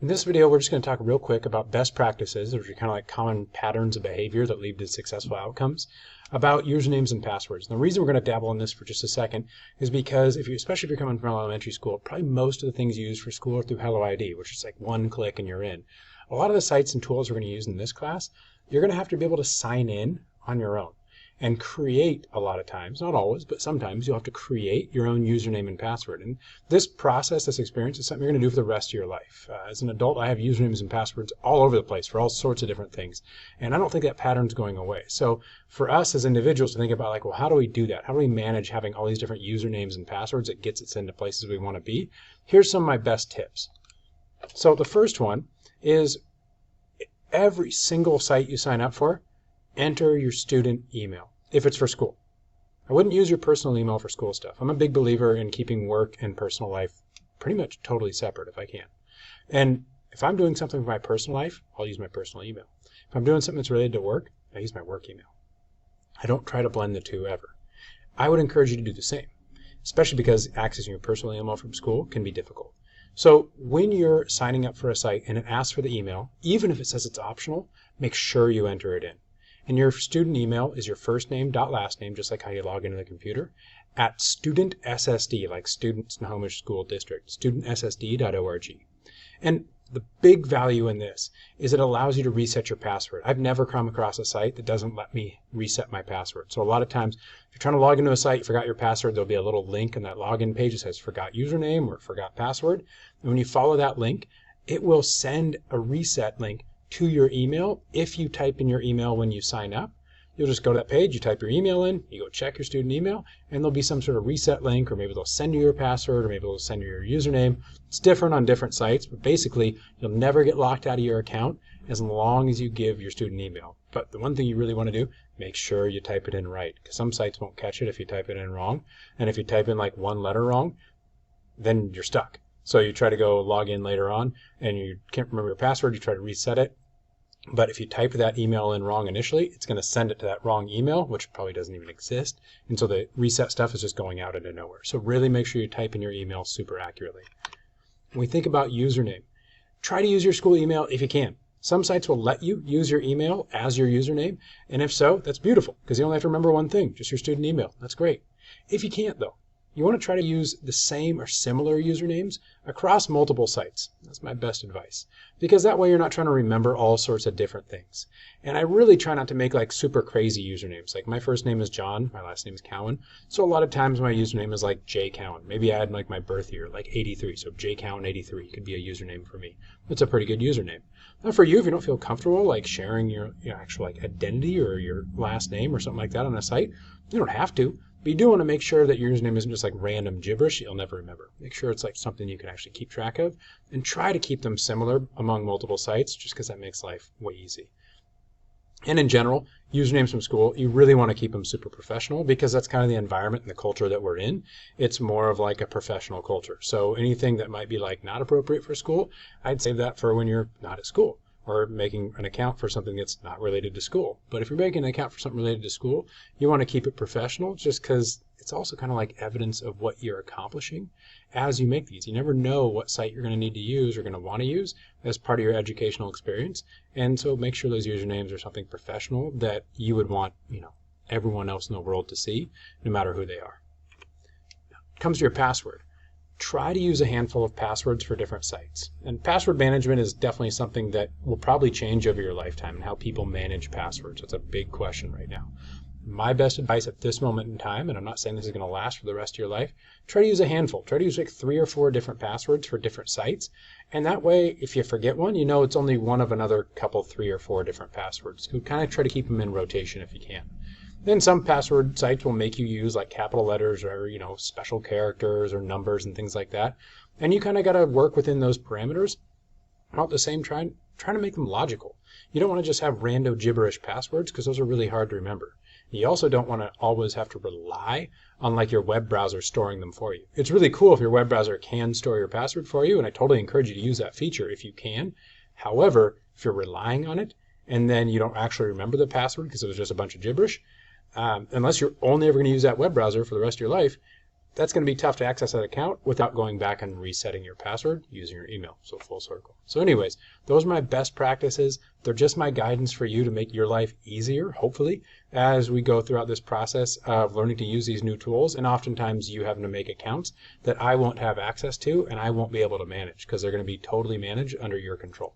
In this video, we're just going to talk real quick about best practices, which are kind of like common patterns of behavior that lead to successful outcomes, about usernames and passwords. And the reason we're going to dabble in this for just a second is because especially if you're coming from elementary school, probably most of the things you use for school are through Hello ID, which is like one click and you're in. A lot of the sites and tools we're going to use in this class, you're going to have to be able to sign in on your own and create a lot of times, not always, but sometimes you'll have to create your own username and password. And this process, this experience is something you're going to do for the rest of your life. As an adult, I have usernames and passwords all over the place for all sorts of different things. And I don't think that pattern's going away. So for us as individuals to think about like, well, how do we do that? How do we manage having all these different usernames and passwords that gets us into places we want to be? Here's some of my best tips. So the first one is every single site you sign up for, enter your student email if it's for school. I wouldn't use your personal email for school stuff. I'm a big believer in keeping work and personal life pretty much totally separate if I can. And if I'm doing something for my personal life, I'll use my personal email. If I'm doing something that's related to work, I use my work email. I don't try to blend the two ever. I would encourage you to do the same, especially because accessing your personal email from school can be difficult. So when you're signing up for a site and it asks for the email, even if it says it's optional, make sure you enter it in. And your student email is your first name dot last name, just like how you log into the computer, at student SSD, like Student Snohomish School District, studentssd.org. And the big value in this is it allows you to reset your password. I've never come across a site that doesn't let me reset my password. So a lot of times, if you're trying to log into a site, you forgot your password, there'll be a little link in that login page that says forgot username or forgot password. And when you follow that link, it will send a reset link to your email. If you type in your email when you sign up, you'll just go to that page, you type your email in, you go check your student email, and there'll be some sort of reset link, or maybe they'll send you your password, or maybe they'll send you your username. It's different on different sites, but basically you'll never get locked out of your account as long as you give your student email. But the one thing you really want to do, make sure you type it in right, because some sites won't catch it if you type it in wrong. And if you type in like one letter wrong, then you're stuck. So you try to go log in later on and you can't remember your password, you try to reset it. But if you type that email in wrong initially, it's going to send it to that wrong email, which probably doesn't even exist. And so the reset stuff is just going out into nowhere. So really make sure you type in your email super accurately. When we think about username, try to use your school email if you can. Some sites will let you use your email as your username. And if so, that's beautiful because you only have to remember one thing, just your student email. That's great. If you can't though, you want to try to use the same or similar usernames across multiple sites. That's my best advice. Because that way you're not trying to remember all sorts of different things. And I really try not to make like super crazy usernames. Like my first name is John, my last name is Cowan. So a lot of times my username is like J Cowan. Maybe I add like my birth year, like 83. So J Cowan 83 could be a username for me. That's a pretty good username. Now for you, if you don't feel comfortable like sharing your actual like identity or your last name or something like that on a site, you don't have to. But you do want to make sure that your username isn't just like random gibberish you'll never remember. Make sure it's like something you can actually keep track of and try to keep them similar among multiple sites just because that makes life way easy. And in general, usernames from school, you really want to keep them super professional because that's kind of the environment and the culture that we're in. It's more of like a professional culture. So anything that might be like not appropriate for school, I'd save that for when you're not at school or making an account for something that's not related to school. But if you're making an account for something related to school, you want to keep it professional just because it's also kind of like evidence of what you're accomplishing as you make these. You never know what site you're going to need to use or going to want to use as part of your educational experience. And so make sure those usernames are something professional that you would want, everyone else in the world to see, no matter who they are. Now, it comes to your password. Try to use a handful of passwords for different sites. And password management is definitely something that will probably change over your lifetime and how people manage passwords. That's a big question right now. My best advice at this moment in time, and I'm not saying this is going to last for the rest of your life, try to use a handful. Try to use like 3 or 4 different passwords for different sites. And that way, if you forget one, you know it's only one of another couple, 3 or 4 different passwords. So kind of try to keep them in rotation if you can. Then some password sites will make you use like capital letters or, special characters or numbers and things like that. And you kind of got to work within those parameters. While at the same time, trying to make them logical. You don't want to just have random gibberish passwords because those are really hard to remember. You also don't want to always have to rely on like your web browser storing them for you. It's really cool if your web browser can store your password for you, and I totally encourage you to use that feature if you can. However, if you're relying on it and then you don't actually remember the password because it was just a bunch of gibberish, unless you're only ever going to use that web browser for the rest of your life, that's going to be tough to access that account without going back and resetting your password using your email. So full circle. So anyways, those are my best practices. They're just my guidance for you to make your life easier, hopefully, as we go throughout this process of learning to use these new tools. And oftentimes you having to make accounts that I won't have access to and I won't be able to manage because they're going to be totally managed under your control.